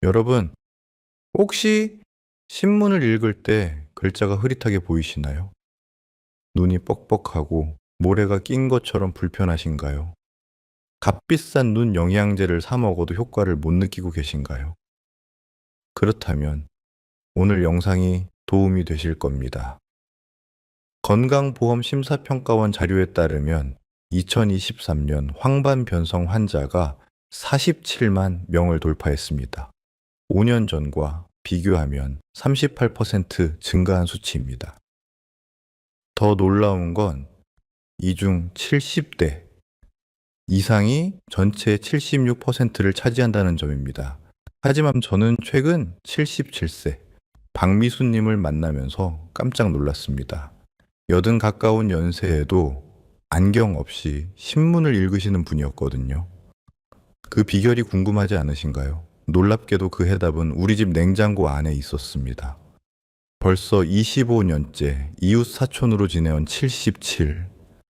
여러분, 혹시 신문을 읽을 때 글자가 흐릿하게 보이시나요? 눈이 뻑뻑하고 모래가 낀 것처럼 불편하신가요? 값비싼 눈 영양제를 사 먹어도 효과를 못 느끼고 계신가요? 그렇다면 오늘 영상이 도움이 되실 겁니다. 건강보험심사평가원 자료에 따르면 2023년 황반변성 환자가 47만 명을 돌파했습니다. 5년 전과 비교하면 38% 증가한 수치입니다. 더 놀라운 건 이 중 70대 이상이 전체의 76%를 차지한다는 점입니다. 하지만 저는 최근 77세 박미수님을 만나면서 깜짝 놀랐습니다. 여든 가까운 연세에도 안경 없이 신문을 읽으시는 분이었거든요. 그 비결이 궁금하지 않으신가요? 놀랍게도 그 해답은 우리 집 냉장고 안에 있었습니다. 벌써 25년째 이웃 사촌으로 지내온 77,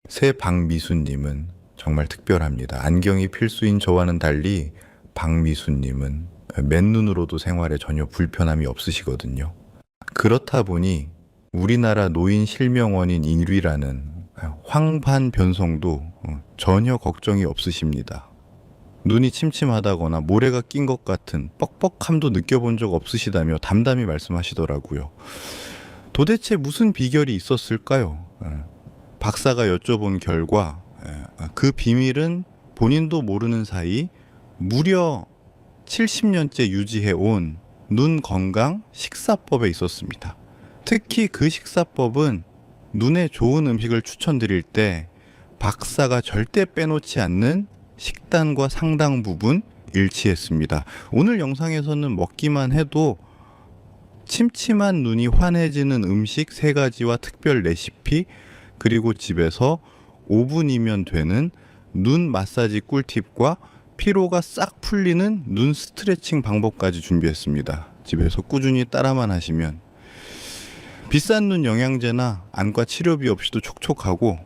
새 박미수님은 정말 특별합니다. 안경이 필수인 저와는 달리 박미수님은 맨눈으로도 생활에 전혀 불편함이 없으시거든요. 그렇다 보니 우리나라 노인 실명원인 1위라는 황반변성도 전혀 걱정이 없으십니다. 눈이 침침하다거나 모래가 낀 것 같은 뻑뻑함도 느껴본 적 없으시다며 담담히 말씀하시더라고요. 도대체 무슨 비결이 있었을까요? 박사가 여쭤본 결과 그 비밀은 본인도 모르는 사이 무려 70년째 유지해온 눈 건강 식사법에 있었습니다. 특히 그 식사법은 눈에 좋은 음식을 추천드릴 때 박사가 절대 빼놓지 않는 식단과 상당 부분 일치했습니다. 오늘 영상에서는 먹기만 해도 침침한 눈이 환해지는 음식 3가지와 특별 레시피, 그리고 집에서 5분이면 되는 눈 마사지 꿀팁과 피로가 싹 풀리는 눈 스트레칭 방법까지 준비했습니다. 집에서 꾸준히 따라만 하시면 비싼 눈 영양제나 안과 치료비 없이도 촉촉하고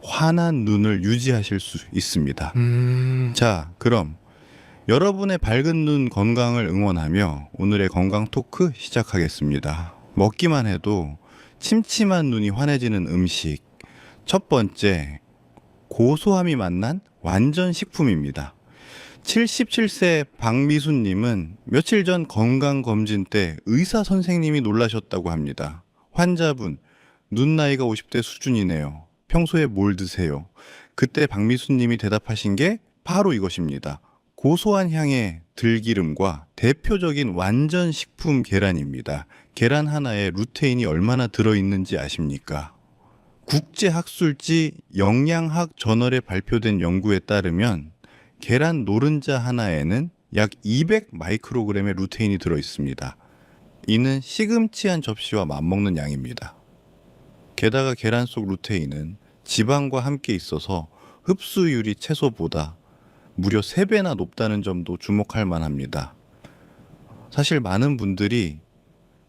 환한 눈을 유지하실 수 있습니다. 자, 그럼 여러분의 밝은 눈 건강을 응원하며 오늘의 건강 토크 시작하겠습니다. 먹기만 해도 침침한 눈이 환해지는 음식. 첫 번째, 고소함이 만난 완전 식품입니다. 77세 박미수님은 며칠 전 건강검진 때 의사 선생님이 놀라셨다고 합니다. 환자분, 눈 나이가 50대 수준이네요. 평소에 뭘 드세요? 그때 박미수님이 대답하신 게 바로 이것입니다. 고소한 향의 들기름과 대표적인 완전 식품 계란입니다. 계란 하나에 루테인이 얼마나 들어있는지 아십니까? 국제학술지 영양학 저널에 발표된 연구에 따르면 계란 노른자 하나에는 약 200 마이크로그램의 루테인이 들어있습니다. 이는 시금치 한 접시와 맞먹는 양입니다. 게다가 계란 속 루테인은 지방과 함께 있어서 흡수율이 채소보다 무려 3배나 높다는 점도 주목할 만합니다. 사실 많은 분들이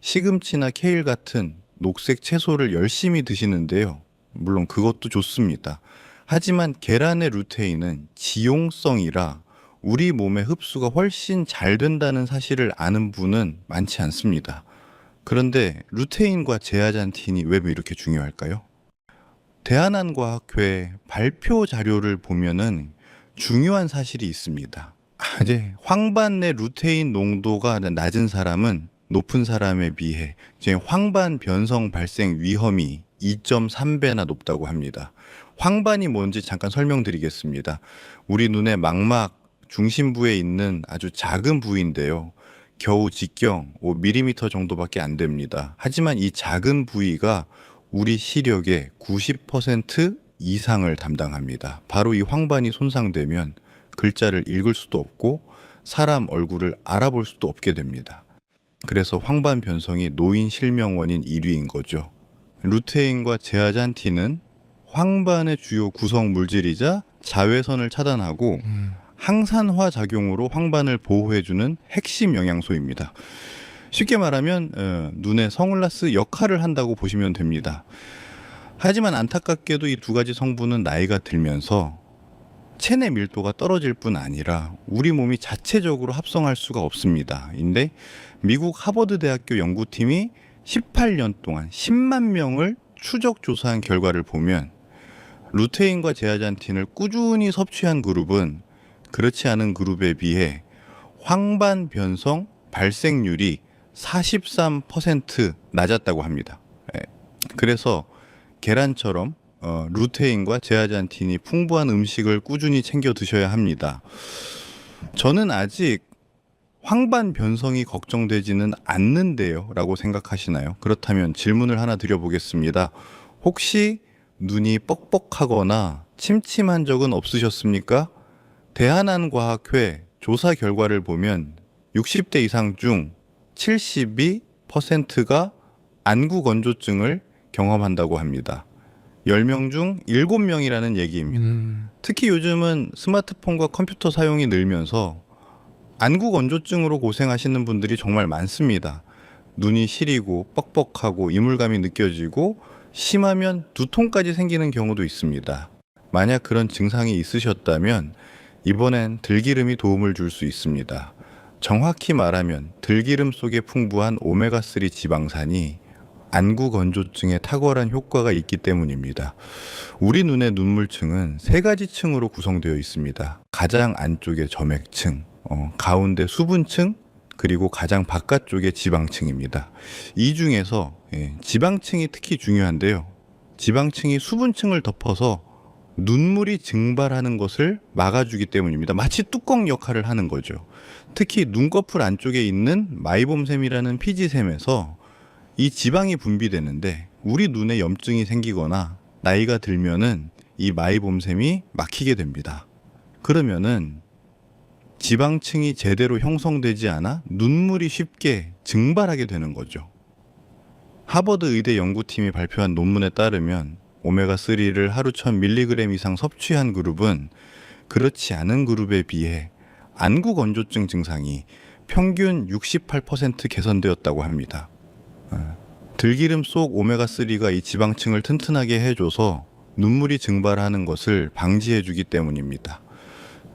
시금치나 케일 같은 녹색 채소를 열심히 드시는데요. 물론 그것도 좋습니다. 하지만 계란의 루테인은 지용성이라 우리 몸의 흡수가 훨씬 잘 된다는 사실을 아는 분은 많지 않습니다. 그런데 루테인과 제아잔틴이 왜 이렇게 중요할까요? 대한안과학회 발표 자료를 보면은 중요한 사실이 있습니다. 이제 황반 내 루테인 농도가 낮은 사람은 높은 사람에 비해 이제 황반 변성 발생 위험이 2.3배나 높다고 합니다. 황반이 뭔지 잠깐 설명드리겠습니다. 우리 눈의 망막 중심부에 있는 아주 작은 부위인데요. 겨우 직경 5mm 정도밖에 안 됩니다. 하지만 이 작은 부위가 우리 시력의 90% 이상을 담당합니다. 바로 이 황반이 손상되면 글자를 읽을 수도 없고 사람 얼굴을 알아볼 수도 없게 됩니다. 그래서 황반 변성이 노인 실명원인 1위인 거죠. 루테인과 제아잔틴은 황반의 주요 구성 물질이자 자외선을 차단하고 항산화 작용으로 황반을 보호해주는 핵심 영양소입니다. 쉽게 말하면 눈의 선글라스 역할을 한다고 보시면 됩니다. 하지만 안타깝게도 이 2가지 성분은 나이가 들면서 체내 밀도가 떨어질 뿐 아니라 우리 몸이 자체적으로 합성할 수가 없습니다. 근데 미국 하버드 대학교 연구팀이 18년 동안 10만 명을 추적 조사한 결과를 보면 루테인과 제아잔틴을 꾸준히 섭취한 그룹은 그렇지 않은 그룹에 비해 황반 변성 발생률이 43% 낮았다고 합니다. 예. 그래서 계란처럼 루테인과 제아잔틴이 풍부한 음식을 꾸준히 챙겨 드셔야 합니다. 저는 아직 황반 변성이 걱정되지는 않는데요 라고 생각하시나요? 그렇다면 질문을 하나 드려보겠습니다. 혹시 눈이 뻑뻑하거나 침침한 적은 없으셨습니까? 대한안과학회 조사 결과를 보면 60대 이상 중 72%가 안구 건조증을 경험한다고 합니다. 10명 중 7명이라는 얘기입니다. 특히 요즘은 스마트폰과 컴퓨터 사용이 늘면서 안구 건조증으로 고생하시는 분들이 정말 많습니다. 눈이 시리고 뻑뻑하고 이물감이 느껴지고 심하면 두통까지 생기는 경우도 있습니다. 만약 그런 증상이 있으셨다면 이번엔 들기름이 도움을 줄 수 있습니다. 정확히 말하면 들기름 속에 풍부한 오메가3 지방산이 안구 건조증에 탁월한 효과가 있기 때문입니다. 우리 눈의 눈물층은 세 가지 층으로 구성되어 있습니다. 가장 안쪽에 점액층, 가운데 수분층, 그리고 가장 바깥쪽에 지방층입니다. 이 중에서 지방층이 특히 중요한데요. 지방층이 수분층을 덮어서 눈물이 증발하는 것을 막아주기 때문입니다. 마치 뚜껑 역할을 하는 거죠. 특히 눈꺼풀 안쪽에 있는 마이봄샘이라는 피지샘에서 이 지방이 분비되는데 우리 눈에 염증이 생기거나 나이가 들면은 이 마이봄샘이 막히게 됩니다. 그러면은 지방층이 제대로 형성되지 않아 눈물이 쉽게 증발하게 되는 거죠. 하버드 의대 연구팀이 발표한 논문에 따르면 오메가3를 하루 1000mg 이상 섭취한 그룹은 그렇지 않은 그룹에 비해 안구 건조증 증상이 평균 68% 개선되었다고 합니다. 들기름 속 오메가3가 이 지방층을 튼튼하게 해줘서 눈물이 증발하는 것을 방지해주기 때문입니다.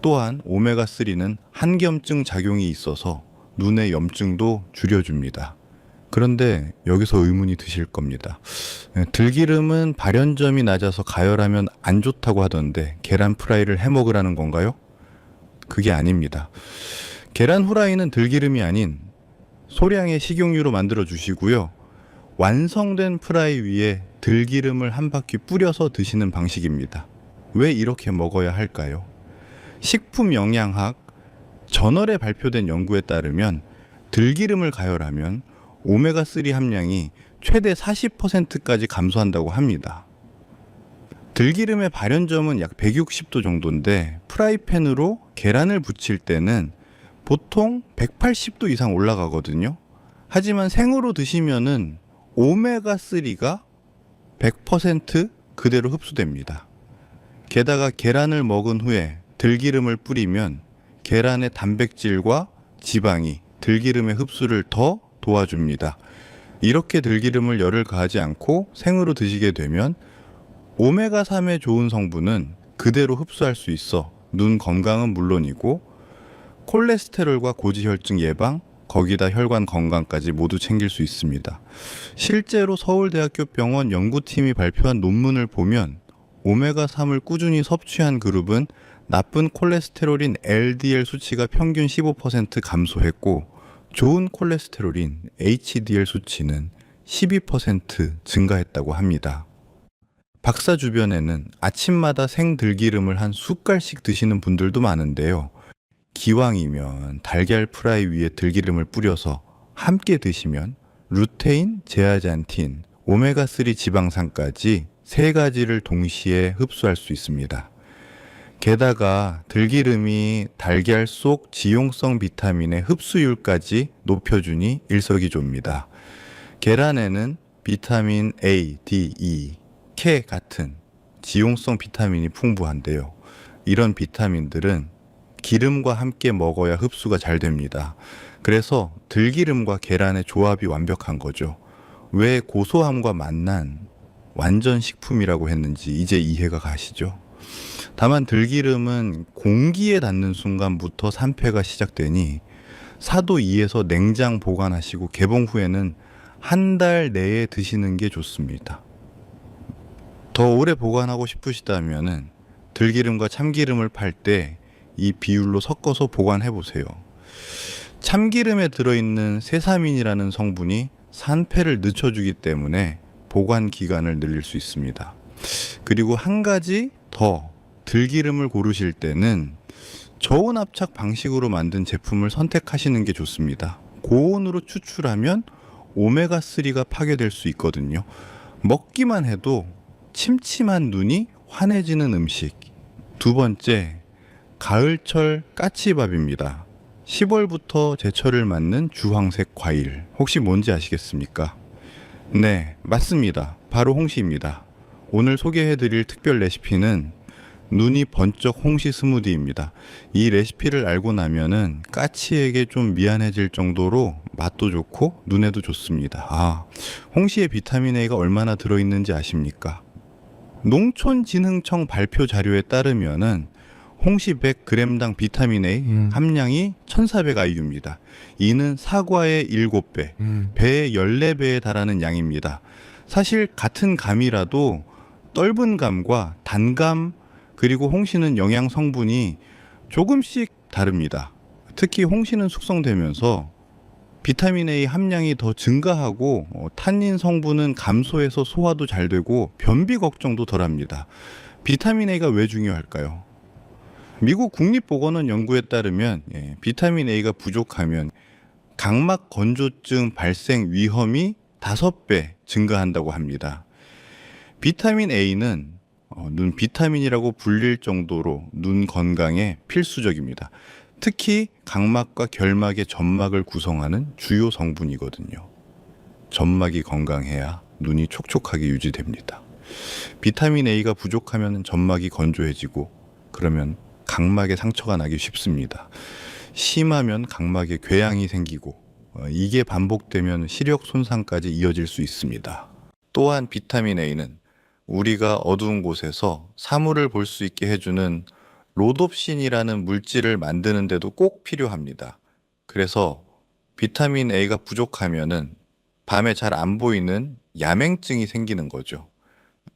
또한 오메가3는 항염증 작용이 있어서 눈의 염증도 줄여줍니다. 그런데 여기서 의문이 드실 겁니다. 들기름은 발연점이 낮아서 가열하면 안 좋다고 하던데 계란 프라이를 해 먹으라는 건가요? 그게 아닙니다. 계란 후라이는 들기름이 아닌 소량의 식용유로 만들어 주시고요. 완성된 프라이 위에 들기름을 한 바퀴 뿌려서 드시는 방식입니다. 왜 이렇게 먹어야 할까요? 식품영양학 저널에 발표된 연구에 따르면 들기름을 가열하면 오메가3 함량이 최대 40%까지 감소한다고 합니다. 들기름의 발연점은 약 160도 정도인데 프라이팬으로 계란을 부칠 때는 보통 180도 이상 올라가거든요. 하지만 생으로 드시면은 오메가3가 100% 그대로 흡수됩니다. 게다가 계란을 먹은 후에 들기름을 뿌리면 계란의 단백질과 지방이 들기름의 흡수를 더 도와줍니다. 이렇게 들기름을 열을 가하지 않고 생으로 드시게 되면 오메가3의 좋은 성분은 그대로 흡수할 수 있어 눈 건강은 물론이고 콜레스테롤과 고지혈증 예방, 거기다 혈관 건강까지 모두 챙길 수 있습니다. 실제로 서울대학교 병원 연구팀이 발표한 논문을 보면 오메가3을 꾸준히 섭취한 그룹은 나쁜 콜레스테롤인 LDL 수치가 평균 15% 감소했고 좋은 콜레스테롤인 HDL 수치는 12% 증가했다고 합니다. 박사 주변에는 아침마다 생들기름을 한 숟갈씩 드시는 분들도 많은데요. 기왕이면 달걀 프라이 위에 들기름을 뿌려서 함께 드시면 루테인, 제아잔틴, 오메가3 지방산까지 세 가지를 동시에 흡수할 수 있습니다. 게다가 들기름이 달걀 속 지용성 비타민의 흡수율까지 높여주니 일석이조입니다. 계란에는 비타민 A, D, E, K 같은 지용성 비타민이 풍부한데요. 이런 비타민들은 기름과 함께 먹어야 흡수가 잘 됩니다. 그래서 들기름과 계란의 조합이 완벽한 거죠. 왜 고소함과 맛난 완전 식품이라고 했는지 이제 이해가 가시죠? 다만 들기름은 공기에 닿는 순간부터 산패가 시작되니 사도 2에서 냉장 보관하시고 개봉 후에는 한 달 내에 드시는 게 좋습니다. 더 오래 보관하고 싶으시다면은 들기름과 참기름을 팔 때 이 비율로 섞어서 보관해 보세요. 참기름에 들어있는 세사민이라는 성분이 산패를 늦춰주기 때문에 보관 기간을 늘릴 수 있습니다. 그리고 한 가지 더, 들기름을 고르실 때는 저온 압착 방식으로 만든 제품을 선택하시는 게 좋습니다. 고온으로 추출하면 오메가3가 파괴될 수 있거든요. 먹기만 해도 침침한 눈이 환해지는 음식. 두 번째, 가을철 까치밥입니다. 10월부터 제철을 맞는 주황색 과일. 혹시 뭔지 아시겠습니까? 네, 맞습니다. 바로 홍시입니다. 오늘 소개해드릴 특별 레시피는 눈이 번쩍 홍시 스무디입니다. 이 레시피를 알고 나면은 까치에게 좀 미안해질 정도로 맛도 좋고 눈에도 좋습니다. 홍시에 비타민 A가 얼마나 들어있는지 아십니까? 농촌진흥청 발표 자료에 따르면은 홍시 100g당 비타민 A 함량이 1400IU입니다. 이는 사과의 7배, 배의 14배에 달하는 양입니다. 사실 같은 감이라도 떫은 감과 단감 그리고 홍시는 영양 성분이 조금씩 다릅니다. 특히 홍시는 숙성되면서 비타민 A 함량이 더 증가하고 탄닌 성분은 감소해서 소화도 잘 되고 변비 걱정도 덜합니다. 비타민 A가 왜 중요할까요? 미국 국립보건원 연구에 따르면 비타민 A가 부족하면 각막 건조증 발생 위험이 5배 증가한다고 합니다. 비타민 A는 눈 비타민이라고 불릴 정도로 눈 건강에 필수적입니다. 특히 각막과 결막의 점막을 구성하는 주요 성분이거든요. 점막이 건강해야 눈이 촉촉하게 유지됩니다. 비타민 A가 부족하면 점막이 건조해지고 그러면 각막에 상처가 나기 쉽습니다. 심하면 각막에 궤양이 생기고 이게 반복되면 시력 손상까지 이어질 수 있습니다. 또한 비타민 A는 우리가 어두운 곳에서 사물을 볼 수 있게 해주는 로놉신이라는 물질을 만드는데도 꼭 필요합니다. 그래서 비타민 A가 부족하면은 밤에 잘 안 보이는 야맹증이 생기는 거죠.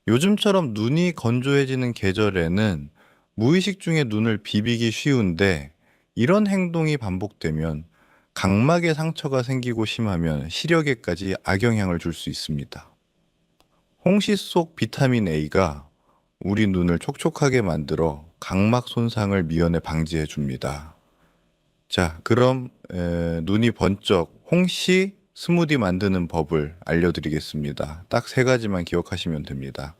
요즘처럼 눈이 건조해지는 계절에는 무의식 중에 눈을 비비기 쉬운데 이런 행동이 반복되면 각막에 상처가 생기고 심하면 시력에까지 악영향을 줄 수 있습니다. 홍시 속 비타민 A가 우리 눈을 촉촉하게 만들어 각막 손상을 미연에 방지해 줍니다. 자, 그럼 눈이 번쩍 홍시 스무디 만드는 법을 알려드리겠습니다. 딱 3가지만 기억하시면 됩니다.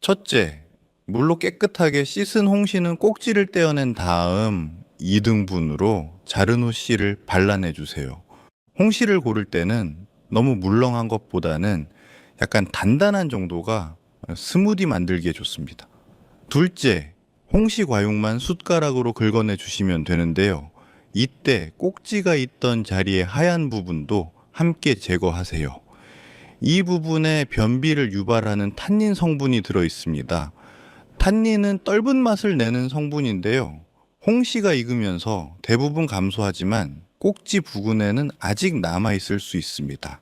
첫째, 물로 깨끗하게 씻은 홍시는 꼭지를 떼어낸 다음 2등분으로 자른 후 씨를 발라내 주세요. 홍시를 고를 때는 너무 물렁한 것보다는 약간 단단한 정도가 스무디 만들기에 좋습니다. 둘째, 홍시 과육만 숟가락으로 긁어내 주시면 되는데요. 이때 꼭지가 있던 자리의 하얀 부분도 함께 제거하세요. 이 부분에 변비를 유발하는 탄닌 성분이 들어 있습니다. 탄닌은 떫은 맛을 내는 성분인데요. 홍시가 익으면서 대부분 감소하지만 꼭지 부근에는 아직 남아있을 수 있습니다.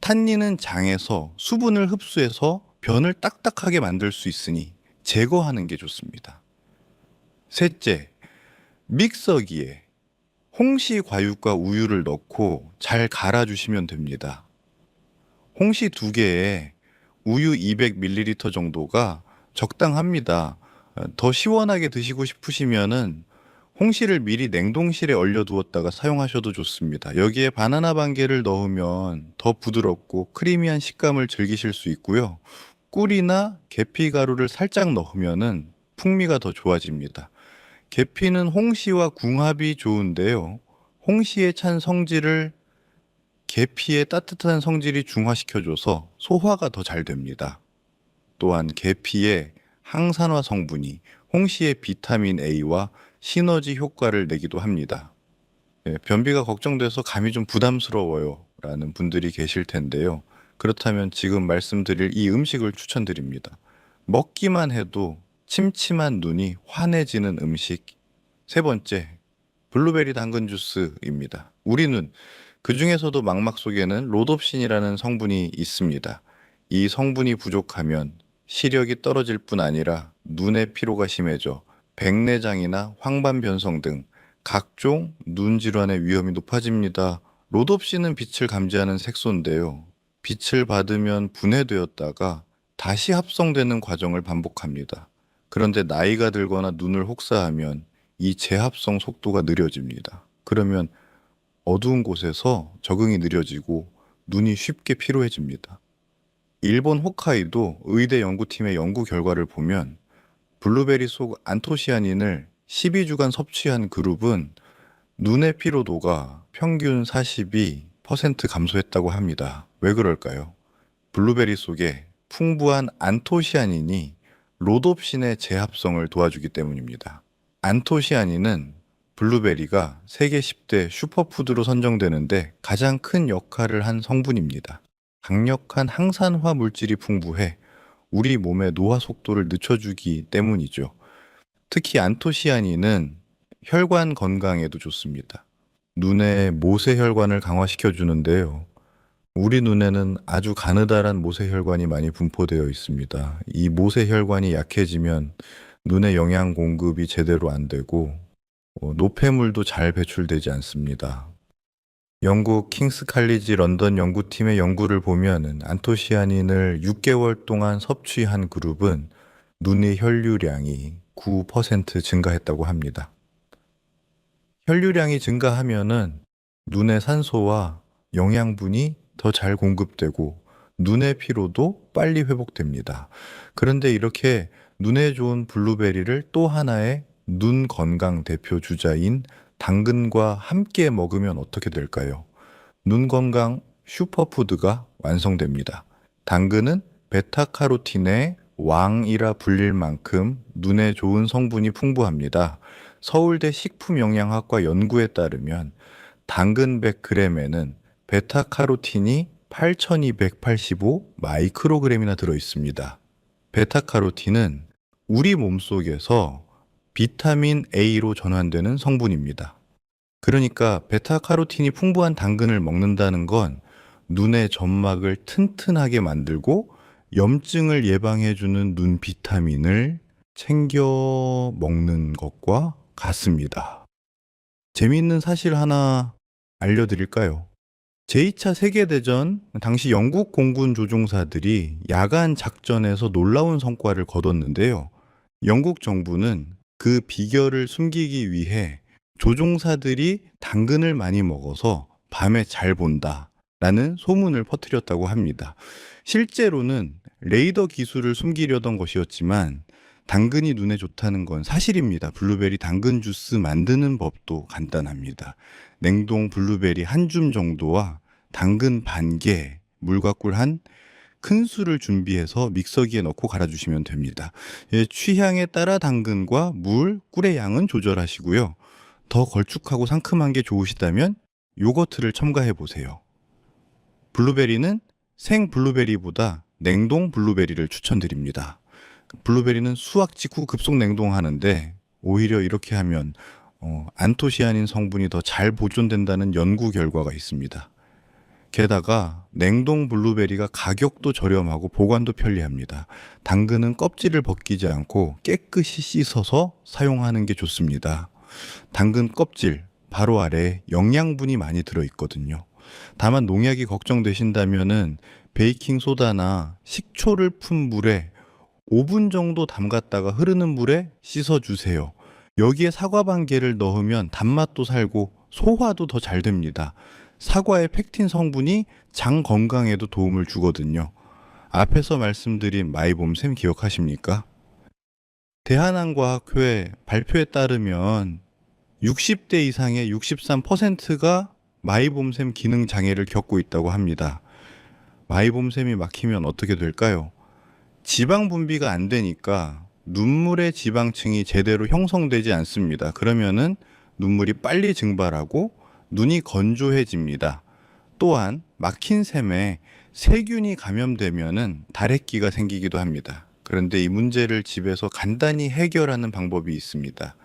탄닌은 장에서 수분을 흡수해서 변을 딱딱하게 만들 수 있으니 제거하는 게 좋습니다. 셋째, 믹서기에 홍시 과육과 우유를 넣고 잘 갈아주시면 됩니다. 홍시 2개에 우유 200ml 정도가 적당합니다. 더 시원하게 드시고 싶으시면은 홍시를 미리 냉동실에 얼려두었다가 사용하셔도 좋습니다. 여기에 바나나 반개를 넣으면 더 부드럽고 크리미한 식감을 즐기실 수 있고요. 꿀이나 계피 가루를 살짝 넣으면은 풍미가 더 좋아집니다. 계피는 홍시와 궁합이 좋은데요. 홍시의 찬 성질을 계피의 따뜻한 성질이 중화시켜줘서 소화가 더 잘 됩니다. 또한 계피의 항산화 성분이 홍시의 비타민 A와 시너지 효과를 내기도 합니다. 변비가 걱정돼서 감이 좀 부담스러워요 라는 분들이 계실 텐데요. 그렇다면 지금 말씀드릴 이 음식을 추천드립니다. 먹기만 해도 침침한 눈이 환해지는 음식. 세 번째, 블루베리 당근 주스입니다. 우리 눈, 그 중에서도 망막 속에는 로놉신이라는 성분이 있습니다. 이 성분이 부족하면 시력이 떨어질 뿐 아니라 눈의 피로가 심해져 백내장이나 황반변성 등 각종 눈 질환의 위험이 높아집니다. 로놉신은 빛을 감지하는 색소인데요. 빛을 받으면 분해되었다가 다시 합성되는 과정을 반복합니다. 그런데 나이가 들거나 눈을 혹사하면 이 재합성 속도가 느려집니다. 그러면 어두운 곳에서 적응이 느려지고 눈이 쉽게 피로해집니다. 일본 홋카이도 의대 연구팀의 연구 결과를 보면 블루베리 속 안토시아닌을 12주간 섭취한 그룹은 눈의 피로도가 평균 42% 감소했다고 합니다. 왜 그럴까요? 블루베리 속에 풍부한 안토시아닌이 로놉신의 재합성을 도와주기 때문입니다. 안토시아닌은 블루베리가 세계 10대 슈퍼푸드로 선정되는데 가장 큰 역할을 한 성분입니다. 강력한 항산화 물질이 풍부해 우리 몸의 노화 속도를 늦춰주기 때문이죠. 특히 안토시아닌은 혈관 건강에도 좋습니다. 눈의 모세혈관을 강화시켜 주는데요. 우리 눈에는 아주 가느다란 모세혈관이 많이 분포되어 있습니다. 이 모세혈관이 약해지면 눈의 영양 공급이 제대로 안 되고 노폐물도 잘 배출되지 않습니다. 영국 킹스 칼리지 런던 연구팀의 연구를 보면 안토시아닌을 6개월 동안 섭취한 그룹은 눈의 혈류량이 9% 증가했다고 합니다. 혈류량이 증가하면은 눈의 산소와 영양분이 더 잘 공급되고 눈의 피로도 빨리 회복됩니다. 그런데 이렇게 눈에 좋은 블루베리를 또 하나의 눈 건강 대표 주자인 당근과 함께 먹으면 어떻게 될까요? 눈 건강 슈퍼푸드가 완성됩니다. 당근은 베타카로틴의 왕이라 불릴 만큼 눈에 좋은 성분이 풍부합니다. 서울대 식품영양학과 연구에 따르면 당근 100g에는 베타카로틴이 8285 마이크로그램이나 들어 있습니다. 베타카로틴은 우리 몸속에서 비타민 A로 전환되는 성분입니다. 그러니까 베타카로틴이 풍부한 당근을 먹는다는 건 눈의 점막을 튼튼하게 만들고 염증을 예방해주는 눈 비타민을 챙겨 먹는 것과 같습니다. 재미있는 사실 하나 알려드릴까요? 제2차 세계대전 당시 영국 공군 조종사들이 야간 작전에서 놀라운 성과를 거뒀는데요. 영국 정부는 그 비결을 숨기기 위해 조종사들이 당근을 많이 먹어서 밤에 잘 본다 라는 소문을 퍼뜨렸다고 합니다. 실제로는 레이더 기술을 숨기려던 것이었지만 당근이 눈에 좋다는 건 사실입니다. 블루베리 당근 주스 만드는 법도 간단합니다. 냉동 블루베리 한 줌 정도와 당근 반 개, 물과 꿀 한 큰술을 준비해서 믹서기에 넣고 갈아주시면 됩니다. 취향에 따라 당근과 물, 꿀의 양은 조절하시고요. 더 걸쭉하고 상큼한 게 좋으시다면 요거트를 첨가해 보세요. 블루베리는 생 블루베리보다 냉동 블루베리를 추천드립니다. 블루베리는 수확 직후 급속 냉동하는데 오히려 이렇게 하면 안토시아닌 성분이 더 잘 보존된다는 연구 결과가 있습니다. 게다가 냉동 블루베리가 가격도 저렴하고 보관도 편리합니다. 당근은 껍질을 벗기지 않고 깨끗이 씻어서 사용하는 게 좋습니다. 당근 껍질 바로 아래에 영양분이 많이 들어있거든요. 다만 농약이 걱정되신다면은 베이킹 소다나 식초를 푼 물에 5분 정도 담갔다가 흐르는 물에 씻어주세요. 여기에 사과 반 개를 넣으면 단맛도 살고 소화도 더 잘 됩니다. 사과의 펙틴 성분이 장 건강에도 도움을 주거든요. 앞에서 말씀드린 마이봄샘 기억하십니까? 대한항과학회 발표에 따르면 60대 이상의 63%가 마이봄샘 기능 장애를 겪고 있다고 합니다. 마이봄샘이 막히면 어떻게 될까요? 지방 분비가 안 되니까 눈물의 지방층이 제대로 형성되지 않습니다. 그러면은 눈물이 빨리 증발하고 눈이 건조해집니다. 또한 막힌 샘에 세균이 감염되면은 다래끼가 생기기도 합니다. 그런데 이 문제를 집에서 간단히 해결하는 방법이 있습니다.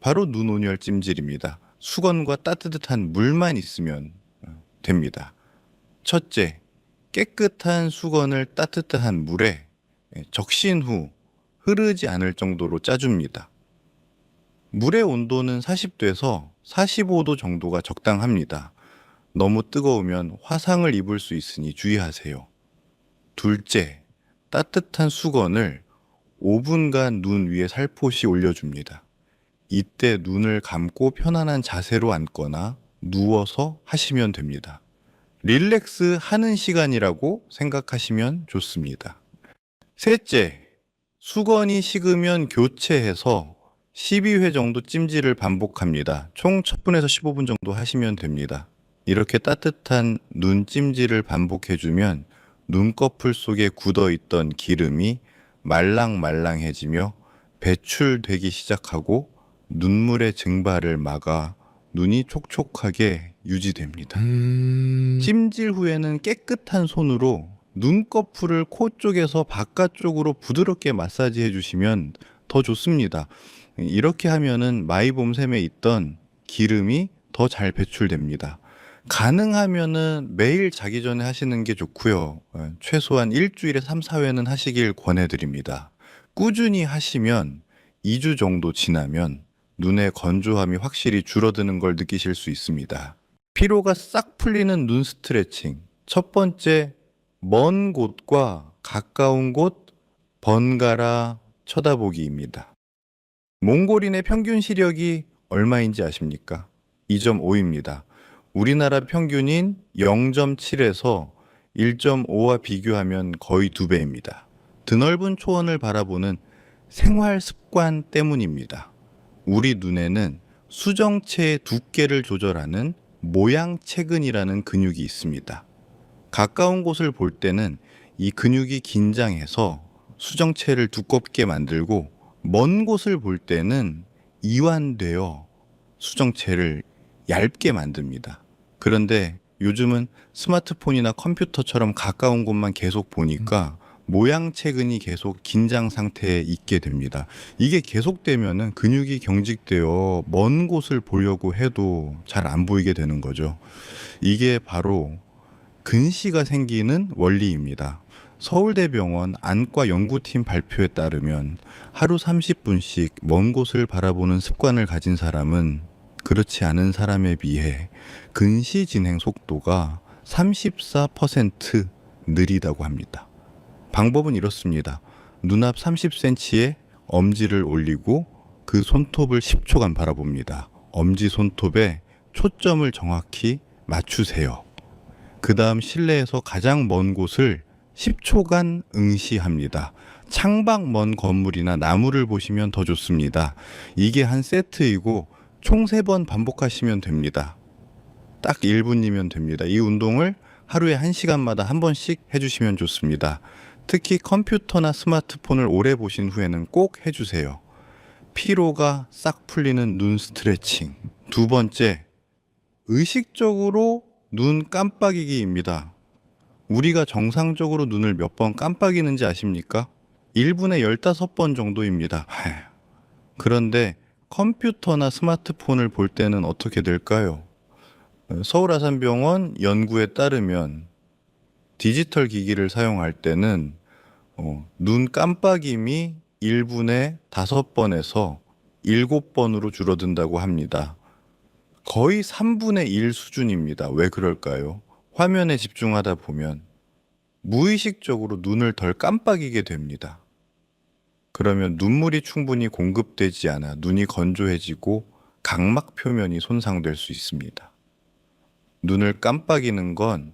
바로 눈온열 찜질입니다. 수건과 따뜻한 물만 있으면 됩니다. 첫째, 깨끗한 수건을 따뜻한 물에 적신 후 흐르지 않을 정도로 짜줍니다. 물의 온도는 40도에서 45도 정도가 적당합니다. 너무 뜨거우면 화상을 입을 수 있으니 주의하세요. 둘째, 따뜻한 수건을 5분간 눈 위에 살포시 올려줍니다. 이때 눈을 감고 편안한 자세로 앉거나 누워서 하시면 됩니다. 릴렉스 하는 시간이라고 생각하시면 좋습니다. 셋째, 수건이 식으면 교체해서 12회 정도 찜질을 반복합니다. 총 10분에서 15분 정도 하시면 됩니다. 이렇게 따뜻한 눈 찜질을 반복해주면 눈꺼풀 속에 굳어있던 기름이 말랑말랑해지며 배출되기 시작하고 눈물의 증발을 막아 눈이 촉촉하게 유지됩니다. 찜질 후에는 깨끗한 손으로 눈꺼풀을 코 쪽에서 바깥쪽으로 부드럽게 마사지 해주시면 더 좋습니다. 이렇게 하면은 마이봄샘에 있던 기름이 더 잘 배출됩니다. 가능하면은 매일 자기 전에 하시는 게 좋고요. 최소한 일주일에 3, 4회는 하시길 권해드립니다. 꾸준히 하시면 2주 정도 지나면 눈의 건조함이 확실히 줄어드는 걸 느끼실 수 있습니다. 피로가 싹 풀리는 눈 스트레칭. 첫 번째, 먼 곳과 가까운 곳 번갈아 쳐다보기입니다. 몽골인의 평균 시력이 얼마인지 아십니까? 2.5입니다. 우리나라 평균인 0.7에서 1.5와 비교하면 거의 2배입니다. 드넓은 초원을 바라보는 생활 습관 때문입니다. 우리 눈에는 수정체의 두께를 조절하는 모양체근이라는 근육이 있습니다. 가까운 곳을 볼 때는 이 근육이 긴장해서 수정체를 두껍게 만들고 먼 곳을 볼 때는 이완되어 수정체를 얇게 만듭니다. 그런데 요즘은 스마트폰이나 컴퓨터처럼 가까운 곳만 계속 보니까 모양체근이 계속 긴장 상태에 있게 됩니다. 이게 계속되면은 근육이 경직되어 먼 곳을 보려고 해도 잘 안 보이게 되는 거죠. 이게 바로 근시가 생기는 원리입니다. 서울대병원 안과 연구팀 발표에 따르면 하루 30분씩 먼 곳을 바라보는 습관을 가진 사람은 그렇지 않은 사람에 비해 근시 진행 속도가 34% 느리다고 합니다. 방법은 이렇습니다. 눈앞 30cm에 엄지를 올리고 그 손톱을 10초간 바라봅니다. 엄지 손톱에 초점을 정확히 맞추세요. 그 다음 실내에서 가장 먼 곳을 10초간 응시합니다. 창밖 먼 건물이나 나무를 보시면 더 좋습니다. 이게 한 세트이고 총 3번 반복하시면 됩니다. 딱 1분이면 됩니다. 이 운동을 하루에 1시간마다 한 번씩 해주시면 좋습니다. 특히 컴퓨터나 스마트폰을 오래 보신 후에는 꼭 해주세요. 피로가 싹 풀리는 눈 스트레칭. 두 번째, 의식적으로 눈 깜빡이기입니다. 우리가 정상적으로 눈을 몇 번 깜빡이는지 아십니까? 1분에 15번 정도입니다. 그런데 컴퓨터나 스마트폰을 볼 때는 어떻게 될까요? 서울아산병원 연구에 따르면 디지털 기기를 사용할 때는 눈 깜빡임이 1분에 5번에서 7번으로 줄어든다고 합니다. 거의 3분의 1 수준입니다. 왜 그럴까요? 화면에 집중하다 보면 무의식적으로 눈을 덜 깜빡이게 됩니다. 그러면 눈물이 충분히 공급되지 않아 눈이 건조해지고 각막 표면이 손상될 수 있습니다. 눈을 깜빡이는 건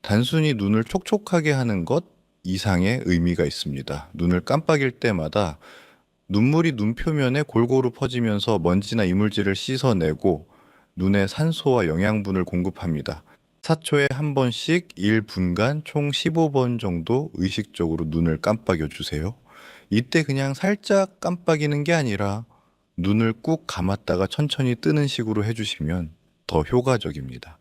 단순히 눈을 촉촉하게 하는 것 이상의 의미가 있습니다. 눈을 깜빡일 때마다 눈물이 눈 표면에 골고루 퍼지면서 먼지나 이물질을 씻어내고 눈에 산소와 영양분을 공급합니다. 4초에 한 번씩 1분간 총 15번 정도 의식적으로 눈을 깜빡여 주세요. 이때 그냥 살짝 깜빡이는 게 아니라 눈을 꾹 감았다가 천천히 뜨는 식으로 해주시면 더 효과적입니다.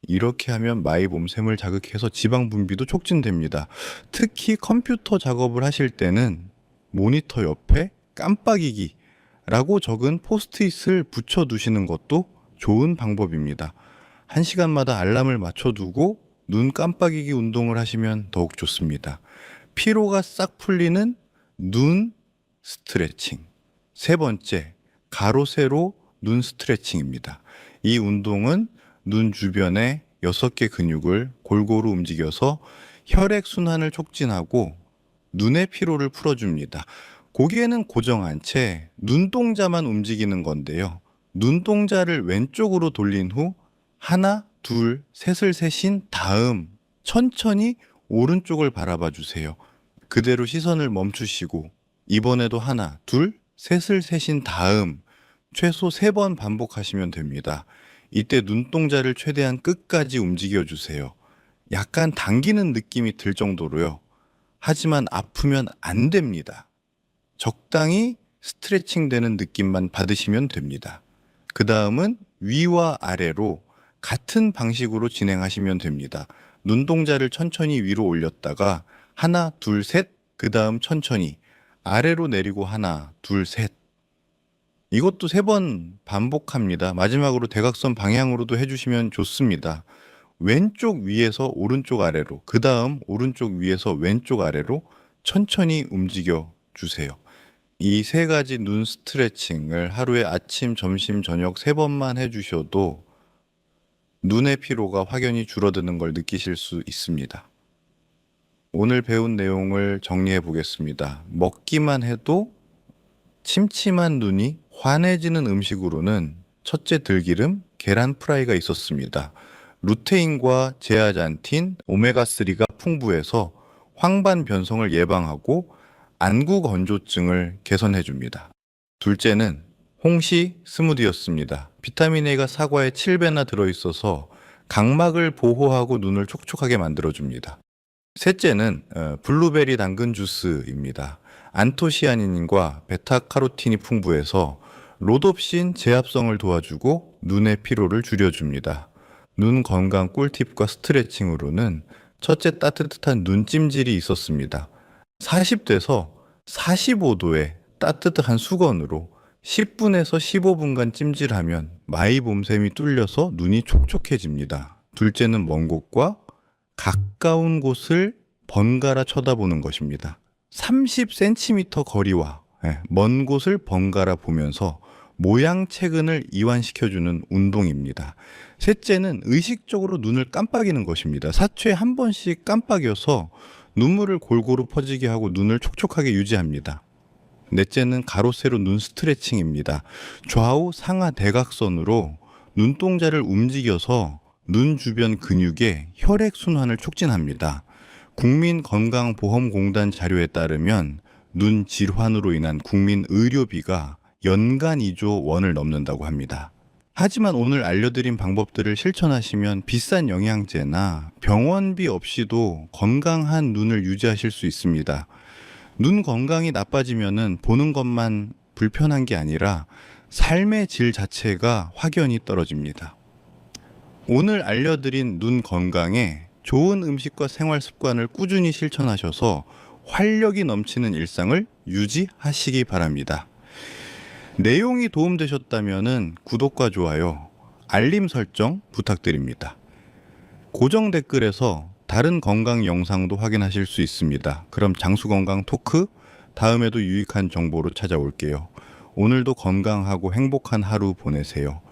이렇게 하면 마이몸샘을 자극해서 지방 분비도 촉진됩니다. 특히 컴퓨터 작업을 하실 때는 모니터 옆에 깜빡이기라고 적은 포스트잇을 붙여두시는 것도 좋은 방법입니다. 1시간마다 알람을 맞춰두고 눈 깜빡이기 운동을 하시면 더욱 좋습니다. 피로가 싹 풀리는 눈 스트레칭. 세 번째, 가로 세로 눈 스트레칭입니다. 이 운동은 눈 주변의 6개 근육을 골고루 움직여서 혈액순환을 촉진하고 눈의 피로를 풀어줍니다. 고개는 고정한 채 눈동자만 움직이는 건데요. 눈동자를 왼쪽으로 돌린 후 하나, 둘, 셋을 세신 다음 천천히 오른쪽을 바라봐 주세요. 그대로 시선을 멈추시고 이번에도 하나, 둘, 셋을 세신 다음 최소 3번 반복하시면 됩니다. 이때 눈동자를 최대한 끝까지 움직여 주세요. 약간 당기는 느낌이 들 정도로요. 하지만 아프면 안 됩니다. 적당히 스트레칭 되는 느낌만 받으시면 됩니다. 그 다음은 위와 아래로 같은 방식으로 진행하시면 됩니다. 눈동자를 천천히 위로 올렸다가 하나, 둘, 셋, 그 다음 천천히 아래로 내리고 하나, 둘, 셋. 이것도 3번 반복합니다. 마지막으로 대각선 방향으로도 해주시면 좋습니다. 왼쪽 위에서 오른쪽 아래로, 그 다음 오른쪽 위에서 왼쪽 아래로 천천히 움직여 주세요. 이 3가지 눈 스트레칭을 하루에 아침, 점심, 저녁 3번만 해주셔도 눈의 피로가 확연히 줄어드는 걸 느끼실 수 있습니다. 오늘 배운 내용을 정리해 보겠습니다. 먹기만 해도 침침한 눈이 환해지는 음식으로는 첫째 들기름, 계란 프라이가 있었습니다. 루테인과 제아잔틴, 오메가3가 풍부해서 황반 변성을 예방하고 안구 건조증을 개선해 줍니다. 둘째는 홍시 스무디였습니다. 비타민 A가 사과에 7배나 들어있어서 각막을 보호하고 눈을 촉촉하게 만들어줍니다. 셋째는 블루베리 당근 주스입니다. 안토시아닌과 베타카로틴이 풍부해서 로놉신 제압성을 도와주고 눈의 피로를 줄여줍니다. 눈 건강 꿀팁과 스트레칭으로는 첫째, 따뜻한 눈찜질이 있었습니다. 40도에서 45도의 따뜻한 수건으로 10분에서 15분간 찜질하면 마이몸샘이 뚫려서 눈이 촉촉해집니다. 둘째는 먼 곳과 가까운 곳을 번갈아 쳐다보는 것입니다. 30cm 거리와 먼 곳을 번갈아 보면서 모양체근을 이완시켜주는 운동입니다. 셋째는 의식적으로 눈을 깜빡이는 것입니다. 4초에 한 번씩 깜빡여서 눈물을 골고루 퍼지게 하고 눈을 촉촉하게 유지합니다. 넷째는 가로 세로 눈 스트레칭입니다. 좌우 상하 대각선으로 눈동자를 움직여서 눈 주변 근육의 혈액순환을 촉진합니다. 국민건강보험공단 자료에 따르면 눈 질환으로 인한 국민 의료비가 연간 2조 원을 넘는다고 합니다. 하지만 오늘 알려드린 방법들을 실천하시면 비싼 영양제나 병원비 없이도 건강한 눈을 유지하실 수 있습니다. 눈 건강이 나빠지면은 보는 것만 불편한 게 아니라 삶의 질 자체가 확연히 떨어집니다. 오늘 알려드린 눈 건강에 좋은 음식과 생활 습관을 꾸준히 실천하셔서 활력이 넘치는 일상을 유지하시기 바랍니다. 내용이 도움되셨다면 구독과 좋아요, 알림 설정 부탁드립니다. 고정 댓글에서 다른 건강 영상도 확인하실 수 있습니다. 그럼 장수건강 토크 다음에도 유익한 정보로 찾아올게요. 오늘도 건강하고 행복한 하루 보내세요.